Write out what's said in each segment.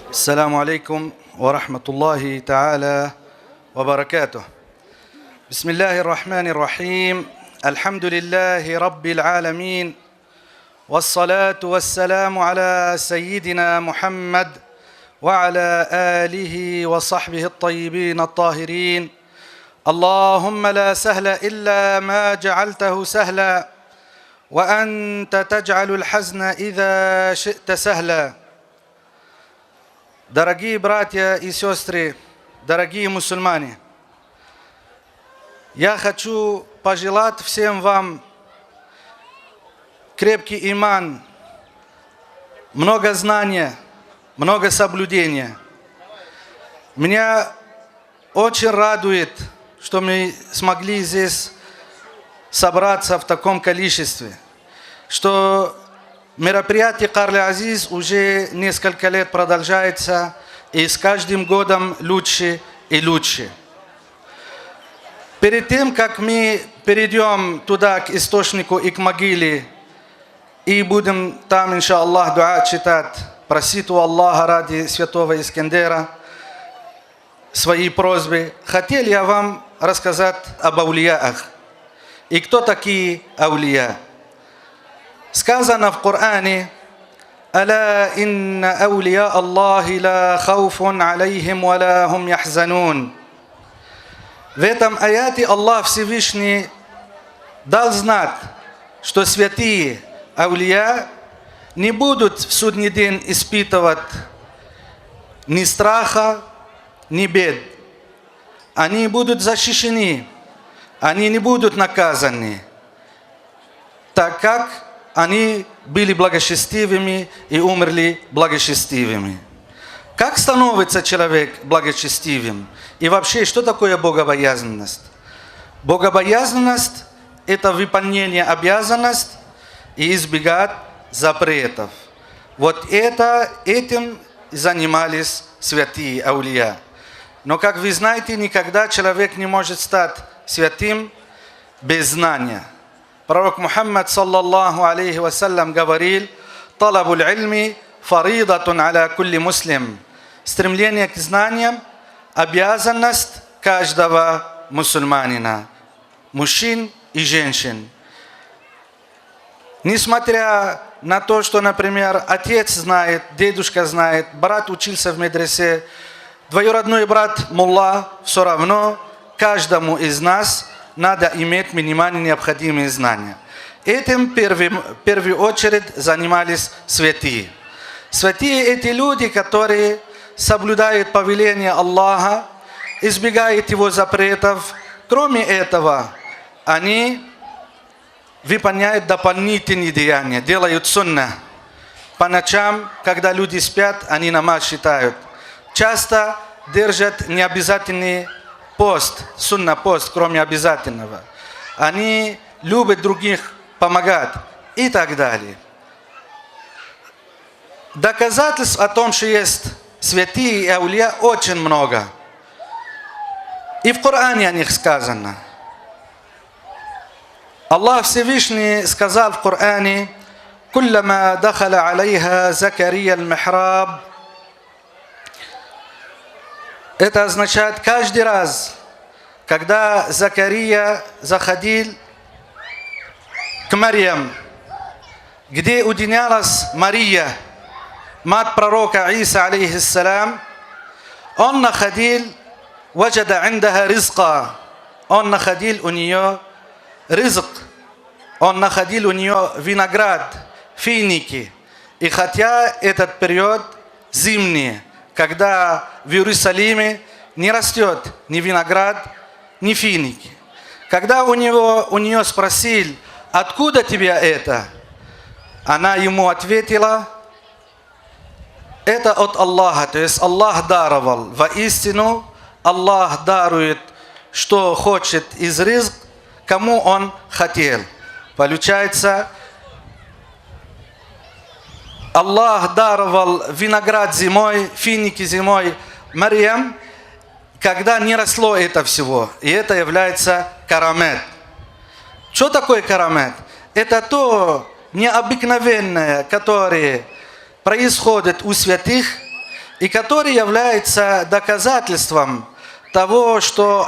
السلام عليكم ورحمة الله تعالى وبركاته. بسم الله الرحمن الرحيم. الحمد لله رب العالمين، والصلاة والسلام على سيدنا محمد وعلى آله وصحبه الطيبين الطاهرين. اللهم لا سهل إلا ما جعلته سهلا، وأنت تجعل الحزن إذا شئت سهلا. Дорогие братья и сестры, дорогие мусульмане, я хочу пожелать всем вам крепкий иман, много знания, много соблюдения. Меня очень радует, что мы смогли здесь собраться в таком количестве, что мероприятие Карли Азиз уже несколько лет продолжается, и с каждым годом лучше и лучше. Перед тем, как мы перейдем туда, к источнику и к могиле, и будем там, иншаллах, дуа читать, просить у Аллаха ради святого Искандера свои просьбы, хотел я вам рассказать об аулияах. И кто такие аулия? Сказано в Коране: «Аля инна аулия Аллахи ла хауфун алейхим ва ла хум яхзанун». В этом аяте Аллах Всевышний дал знать, что святые аулия не будут в судный день испытывать ни страха, ни бед. Они будут защищены, они не будут наказаны, так как они были благочестивыми и умерли благочестивыми. Как становится человек благочестивым? И вообще, что такое богобоязненность? Богобоязненность – это выполнение обязанностей и избегать запретов. Вот этим занимались святые аулия. Но, как вы знаете, никогда человек не может стать святым без знания. Пророк Мухаммад, саллаллаху алейхи вассалям, говорил: «Талабуль ильми фаридатун аля кулли муслим». Стремление к знаниям – обязанность каждого мусульманина, мужчин и женщин. Несмотря на то, что, например, отец знает, дедушка знает, брат учился в медресе, двоюродной брат мулла, все равно каждому из нас надо иметь минимально необходимые знания. Этим в первую очередь занимались святые. Святые – эти люди, которые соблюдают повеления Аллаха, избегают его запретов. Кроме этого, они выполняют дополнительные деяния, делают сунна. По ночам, когда люди спят, они намаз читают. Часто держат необязательный пост, сунна-пост, кроме обязательного. Они любят других помогать и так далее. Доказательств о том, что есть святые и аулия, очень много. И в Коране о них сказано. Аллах Всевышний сказал в Коране: «Куллама дахала алейха Закария аль-михраб». Это означает, каждый раз, когда Закария заходил к Марьям, где уединялась Мария, мать пророка Иса, алейхиссалям, он находил ваджада индаха ризка, он находил у нее ризк, он находил у нее виноград, финики. И хотя этот период зимний, когда в Иерусалиме не растет ни виноград, ни финики. Когда у нее спросил: «Откуда тебе это?», она ему ответила: «Это от Аллаха», то есть Аллах даровал. Воистину, Аллах дарует, что хочет из ризк, кому Он хотел. Получается, Аллах даровал виноград зимой, финики зимой Марьям, когда не росло это всего. И это является карамет. Что такое карамет? Это то необыкновенное, которое происходит у святых, и который является доказательством того, что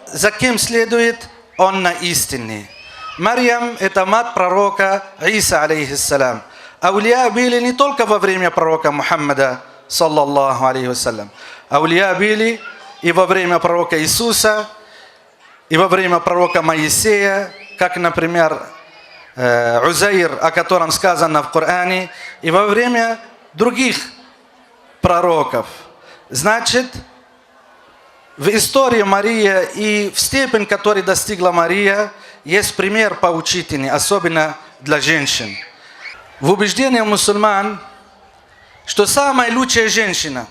за кем следует, он на истине. Марьям – это мать пророка Иса, алейхиссалям. Аулия были не только во время пророка Мухаммада, саллаллаху алейхи вассалям. Аулия были и во время пророка Иисуса, и во время пророка Моисея, как, например, Узайр, о котором сказано в Коране, и во время других пророков. Значит, в истории Марии и в степень, которой достигла Мария, есть пример поучительный, особенно для женщин. В убеждении мусульман, что самая лучшая женщина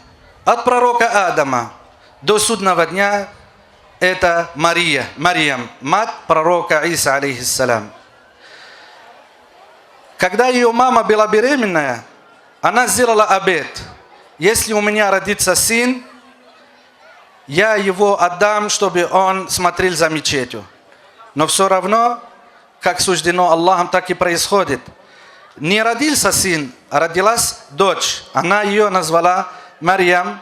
от пророка Адама до судного дня – это Марьям, мать пророка Иса, алейхиссалям. Когда ее мама была беременная, она сделала обет: если у меня родится сын, я его отдам, чтобы он смотрел за мечетью. Но все равно, как суждено Аллахом, так и происходит. Не родился сын, а родилась дочь. Она ее назвала Марьям,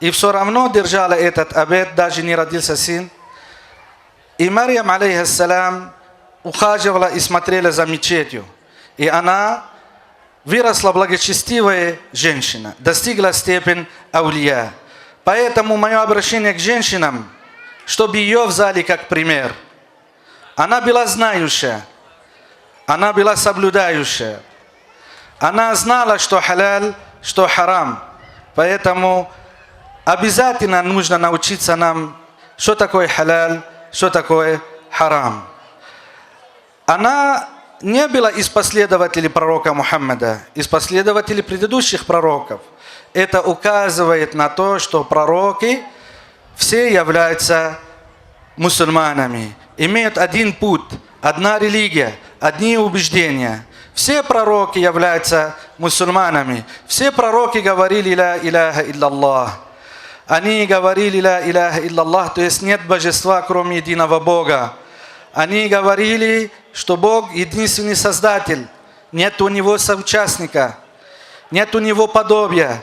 и все равно держала этот обет, даже не родился сын. И Марьям, алейхиссалям, ухаживала и смотрела за мечетью. И она выросла благочестивая женщина, достигла степень аулия. Поэтому мое обращение к женщинам, чтобы ее взяли как пример. Она была знающая, она была соблюдающая. Она знала, что халяль, что харам. Поэтому обязательно нужно научиться нам, что такое халяль, что такое харам. Она не была из последователей пророка Мухаммада, из последователей предыдущих пророков. Это указывает на то, что пророки все являются мусульманами, имеют один путь, одна религия, одни убеждения. Все пророки являются мусульманами. Все пророки говорили «Ла иляха илляллах». Они говорили «Ла иляха илляллах», то есть нет божества, кроме единого Бога. Они говорили, что Бог единственный Создатель, нет у Него соучастника, нет у Него подобия.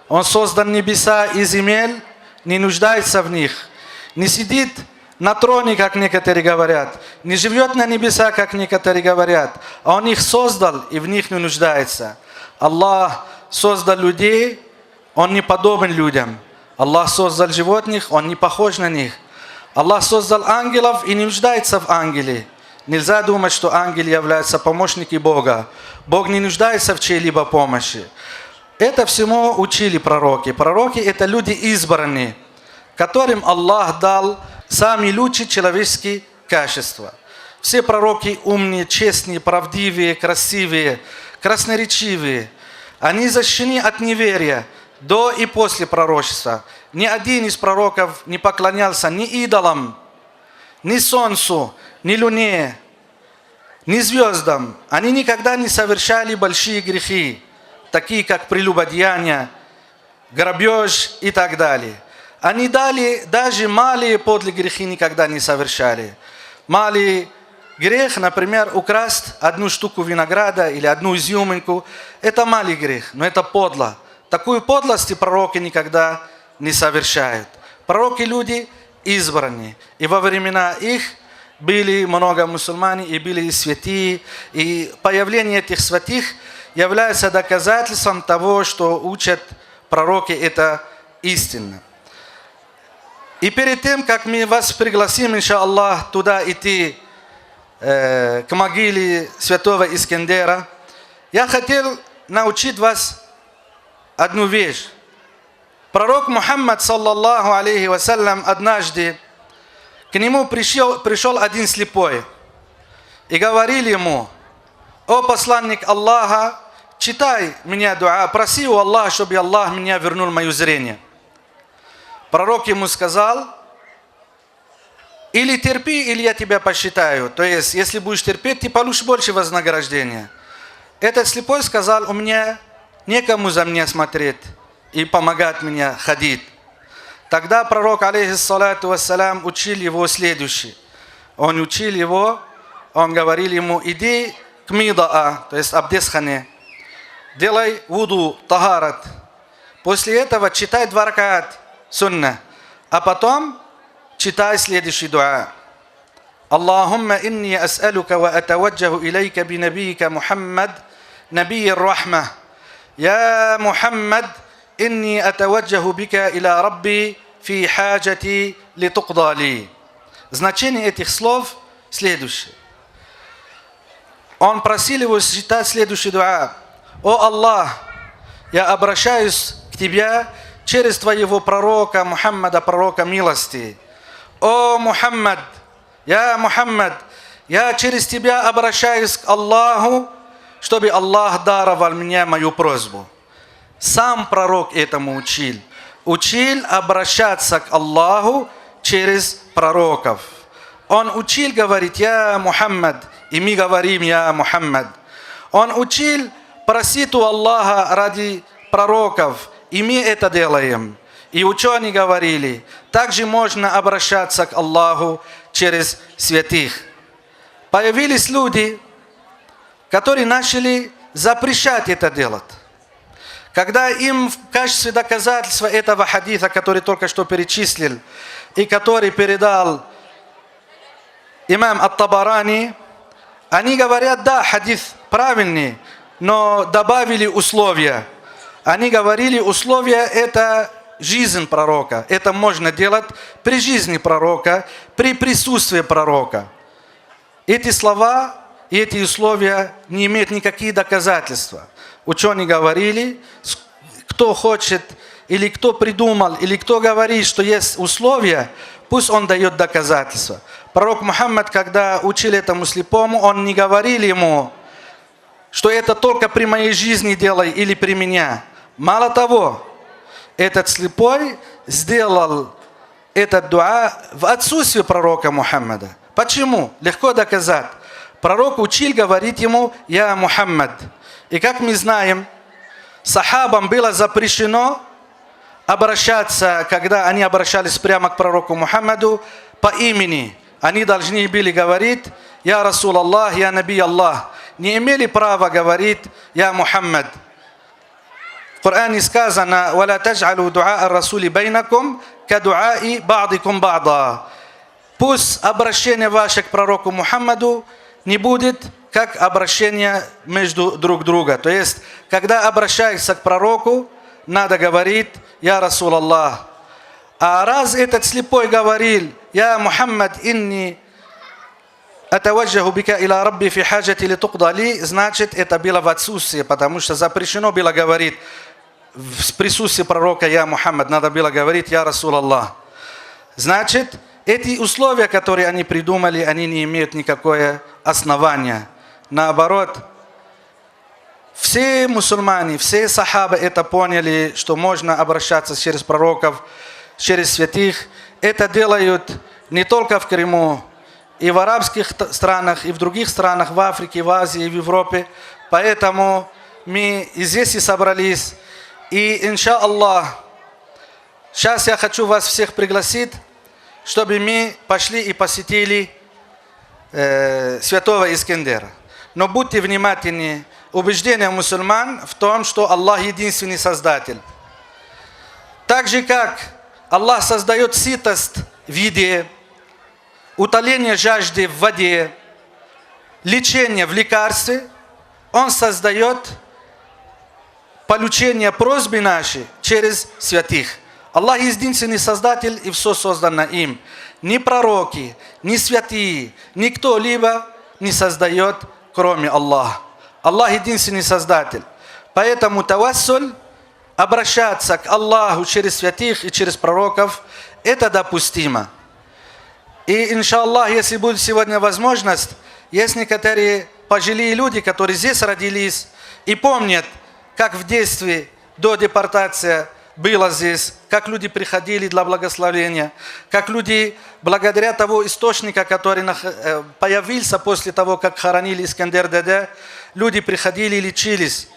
Он создан небеса и земель, не нуждается в них, не сидит на троне, как некоторые говорят, не живет на небесах, как некоторые говорят, а Он их создал и в них не нуждается. Аллах создал людей, Он не подобен людям. Аллах создал животных, Он не похож на них. Аллах создал ангелов и не нуждается в ангеле. Нельзя думать, что ангелы являются помощниками Бога. Бог не нуждается в чьей-либо помощи. Это всему учили пророки. Пророки – это люди избранные, которым Аллах дал самые лучшие человеческие качества. Все пророки умные, честные, правдивые, красивые, красноречивые. Они защищены от неверия до и после пророчества. Ни один из пророков не поклонялся ни идолам, ни солнцу, ни луне, ни звездам. Они никогда не совершали большие грехи, такие как прелюбодеяние, грабеж и так далее. Они даже малые подлые грехи никогда не совершали. Малый грех, например, украсть одну штуку винограда или одну изюминку, это малый грех, но это подло. Такую подлость пророки никогда не совершают. Пророки – люди избранные. И во времена их были много мусульман, и были и святые. И появление этих святых является доказательством того, что учат пророки, это истинно. И перед тем, как мы вас пригласим, иншаллах, туда идти, к могиле святого Искандера, я хотел научить вас одну вещь. Пророк Мухаммад, саллаллаху алейхи вассалям, однажды к нему пришел один слепой и говорил ему: «О посланник Аллаха, читай меня дуа, проси у Аллаха, чтобы Аллах меня вернул мое зрение». Пророк ему сказал: «Или терпи, или я тебя посчитаю». То есть, если будешь терпеть, ты получишь больше вознаграждения. Этот слепой сказал: «У меня некому за меня смотреть и помогать мне ходить». Тогда пророк, алейхиссалату вассалям, учил его следующее. Он учил его, он говорил ему: иди к мидаа, то есть абдесхане, делай вуду, тахарат, После этого читай 2 ракат сунна, а потом читай следующий дуа. اللهم إني أسألك وأتوجه إليك بنبيك محمد نبي الرحمة يا محمد إني أتوجه بك إلى ربي في حاجتي لتقضى لي. Значение этих слов следующее. Он просил его читать следующий дуа. О Аллах, я обращаюсь к Тебе через Твоего пророка Мухаммада, пророка милости. О Мухаммад, я через Тебя обращаюсь к Аллаху, чтобы Аллах даровал мне мою просьбу. Сам пророк этому учил. Учил обращаться к Аллаху через пророков. Он учил говорить «Я Мухаммад», и мы говорим «Я Мухаммад». Он учил просить у Аллаха ради пророков, и мы это делаем. И ученые говорили, также можно обращаться к Аллаху через святых. Появились люди, которые начали запрещать это делать. Когда им в качестве доказательства этого хадиса, который только что перечислил, и который передал имам Ат-Табарани, они говорят, да, хадис правильный, но добавили условия. Они говорили, условия это жизнь пророка. Это можно делать при жизни пророка, при присутствии пророка. Эти слова и эти условия не имеют никаких доказательства. Ученые говорили, кто хочет, или кто придумал, или кто говорит, что есть условия, пусть он дает доказательства. Пророк Мухаммад, когда учил этому слепому, он не говорил ему, что это только при моей жизни делай или при меня. Мало того, этот слепой сделал этот дуа в отсутствие пророка Мухаммада. Почему? Легко доказать. Пророк учил говорить ему «Я Мухаммад». И как мы знаем, сахабам было запрещено обращаться, когда они обращались прямо к пророку Мухаммаду, по имени. Они должны были говорить «Я Расул Аллах, Я Наби Аллах». Не имели права говорить «Я Мухаммад». В Коране сказано «Валя тадж'алу дуа ар-расули байнакум ка дуаи ба'дикум ба'да». Пусть обращение ваше к пророку Мухаммаду не будет как обращение между друг друга. То есть, когда обращаешься к пророку, надо говорить «Я Расул Аллах». А раз этот слепой говорил «Я Мухаммад инни атаваджаху бика иля рабби фи хаджати ли туqda ли», значит, это было в отсутствии, потому что запрещено было говорить в присутствии пророка «Я Мухаммад», надо было говорить «Я Расул Аллах». Значит, эти условия, которые они придумали, они не имеют никакое основания. Наоборот, все мусульмане, все сахабы это поняли, что можно обращаться через пророков, через святых. Это делают не только в Крыму, и в арабских странах, и в других странах, в Африке, в Азии, в Европе. Поэтому мы и здесь и собрались. И, иншаллах, сейчас я хочу вас всех пригласить, чтобы мы пошли и посетили святого Искандера. Но будьте внимательны, убеждение мусульман в том, что Аллах единственный Создатель. Так же, как Аллах создает сытость в еде, утоление жажды в воде, лечение в лекарстве, Он создает получение просьбы нашей через святых. Аллах единственный Создатель, и все создано им. Ни пророки, ни святые, ни кто-либо не создает, кроме Аллаха. Аллах единственный Создатель. Поэтому тавассуль, обращаться к Аллаху через святых и через пророков, это допустимо. И, иншаллах, если будет сегодня возможность, есть некоторые пожилые люди, которые здесь родились и помнят, как в детстве до депортации было здесь, как люди приходили для благословения, как люди, благодаря того источника, который появился после того, как хоронили Искандер Даде, люди приходили и лечились.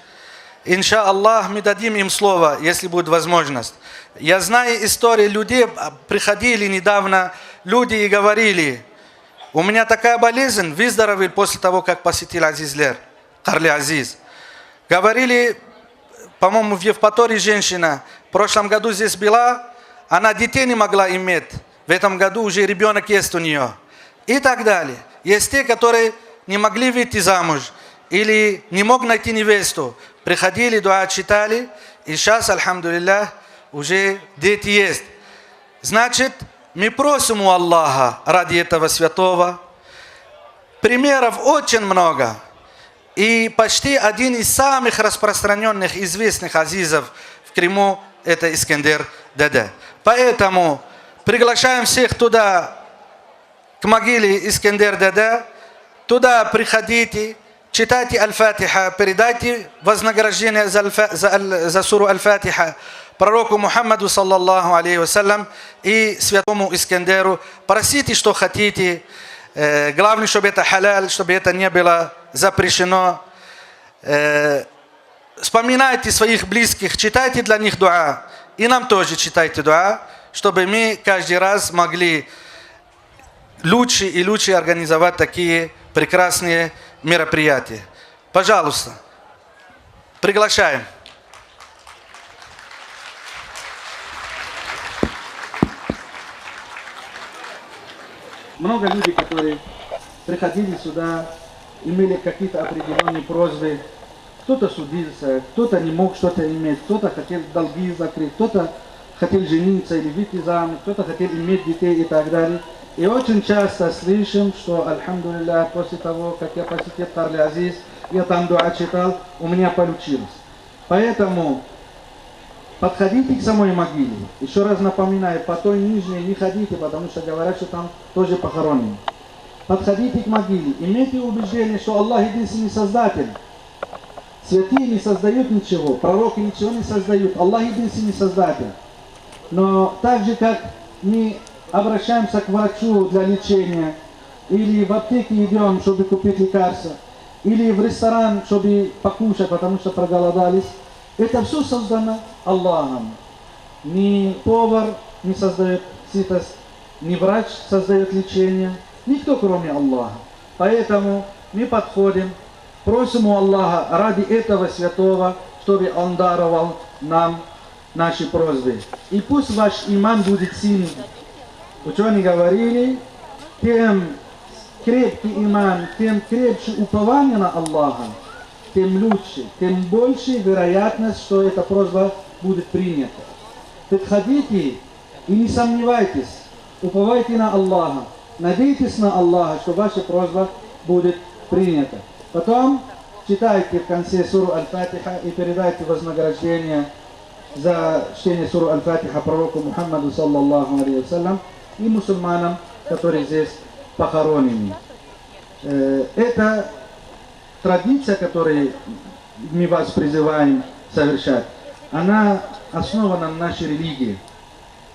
Иншаллах, мы дадим им слово, если будет возможность. Я знаю истории людей, приходили недавно люди и говорили: у меня такая болезнь, выздоровел после того, как посетил Азизлер, Карли Азиз. Говорили, по-моему, в Евпатории женщина в прошлом году здесь была, она детей не могла иметь. В этом году уже ребенок есть у нее. И так далее. Есть те, которые не могли выйти замуж или не мог найти невесту. Приходили, дуа читали, и сейчас, альхамдулиллах, уже дети есть. Значит, мы просим у Аллаха ради этого святого. Примеров очень много. И почти один из самых распространенных, известных азизов в Крыму – это Искендер Деде. Поэтому приглашаем всех туда, к могиле Искендер Деде. Туда приходите, читайте Аль-Фатиха, передайте вознаграждение за суру Аль-Фатиха пророку Мухаммаду, саллаллаху алейхи вассалям, и святому Искендеру. Просите, что хотите. Главное, чтобы это халяль, чтобы это не было запрещено. Вспоминайте своих близких, читайте для них дуа. И нам тоже читайте дуа, чтобы мы каждый раз могли лучше и лучше организовать такие прекрасные мероприятия. Пожалуйста, приглашаем. Много людей, которые приходили сюда, имели какие-то определенные просьбы. Кто-то судился, кто-то не мог что-то иметь, кто-то хотел долги закрыть, кто-то хотел жениться или выйти замуж, кто-то хотел иметь детей и так далее. И очень часто слышим, что, альхамдулиллах, после того, как я посетил Карли Азиз, я там дуа читал, у меня получилось. Поэтому подходите к самой могиле. Еще раз напоминаю, по той нижней не ходите, потому что говорят, что там тоже похоронены. Подходите к могиле. Имейте убеждение, что Аллах единственный Создатель. Святые не создают ничего, пророки ничего не создают. Аллах единственный Создатель. Но так же, как мы обращаемся к врачу для лечения, или в аптеке идем, чтобы купить лекарства, или в ресторан, чтобы покушать, потому что проголодались, это все создано Аллахом. Ни повар не создает сытость, ни врач создает лечение, никто кроме Аллаха. Поэтому мы подходим, просим у Аллаха ради этого святого, чтобы Он даровал нам наши просьбы. И пусть ваш иман будет сильным. Ученые говорили, тем крепкий иман, тем крепче упование на Аллаха, тем лучше, тем больше вероятность, что эта просьба будет принята. Подходите и не сомневайтесь, уповайте на Аллаха, надейтесь на Аллаха, что ваша просьба будет принята. Потом читайте в конце суру Аль-Фатиха и передайте вознаграждение за чтение суру Аль-Фатиха пророку Мухаммаду, саллаллаху алейхи вассалям, и мусульманам, которые здесь похоронены. Это традиция, которую мы вас призываем совершать, она основана на нашей религии.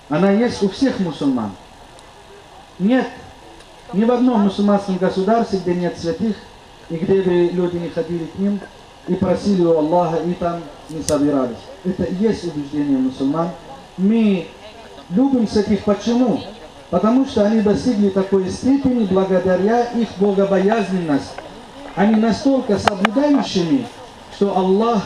Она есть у всех мусульман. Нет ни в одном мусульманском государстве, где нет святых, и где бы люди не ходили к ним и просили у Аллаха, и там не собирались. Это и есть убеждение мусульман. Мы любим святых. Почему? Потому что они достигли такой степени благодаря их богобоязненности. Они настолько соблюдающими, что Аллах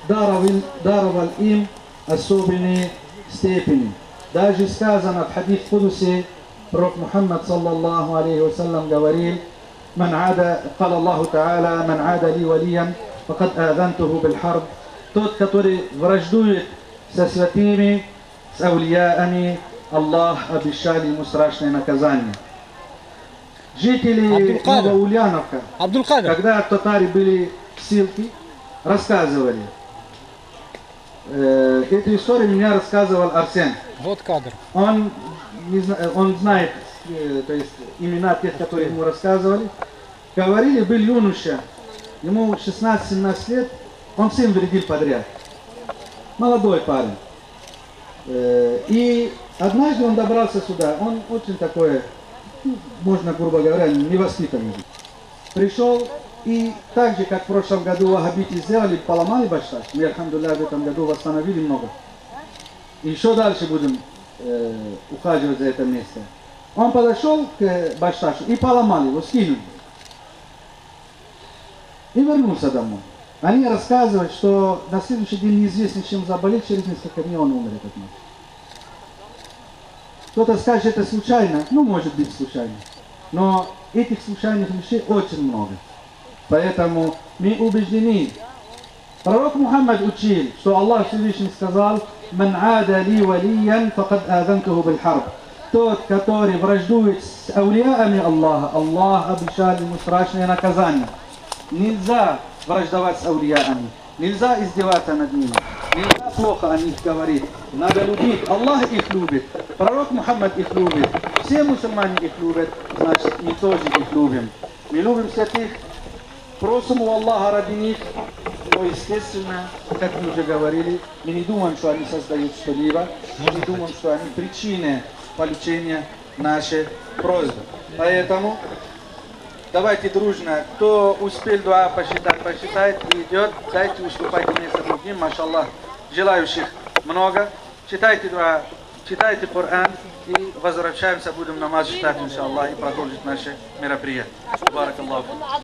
даровал им особенные степени. Даже сказано в хадис Кудусе, пророк Мухаммад, саллаллаху алейхи вассалям, говорил, قال الله تعالى, من عاد لي وليا فقد آذنته بالحرب. Тот, который враждует со святыми, с аулиями, Аллах обещал ему страшное наказание. Жители Новоульяновка, когда татары были в ссылке, рассказывали. Эту историю мне рассказывал Арсен. Вот кадр. Он знает, то есть, имена тех, которые ему рассказывали. Говорили, был юноша, ему 16-17 лет, он всем вредил подряд. Молодой парень. И однажды он добрался сюда, он очень такой, можно, грубо говоря, невоспитанный. Пришел и так же, как в прошлом году ваххабиты сделали, поломали Башташ, мы, альхамдулиллах, в этом году восстановили много. И еще дальше будем ухаживать за это место. Он подошел к Башташу и поломал его, скинул. И вернулся домой. Они рассказывают, что на следующий день неизвестно, чем заболел, через несколько дней он умер, этот мальчик. Кто-то скажет, это случайно, ну, может быть, случайно. Но этих случайных вещей очень много. Поэтому мы убеждены. Пророк Мухаммад учил, что Аллах Всевышний сказал: «Ман ада ли валиян, факад азантуху биль харб». Тот, который враждует с аулиями Аллаха, Аллах обещал ему страшное наказание. Нельзя враждовать с аулиями, нельзя издеваться над ними, нельзя плохо о них говорить. Надо любить. Аллах их любит, пророк Мухаммад их любит, все мусульмане их любят, значит мы тоже их любим. Мы любим святых, просим у Аллаха ради них, но естественно, как мы уже говорили, мы не думаем, что они создают что-либо, мы не думаем, что они причины получения нашей просьбы. Поэтому давайте дружно, кто успел дуа посчитать, посчитает и идет, дайте уступать вместе другим, машаллах. Желающих много. Читайте дуа, читайте Коран и возвращаемся, будем намаз читать, иншаллах, и продолжить наше мероприятие. Баракаллаху.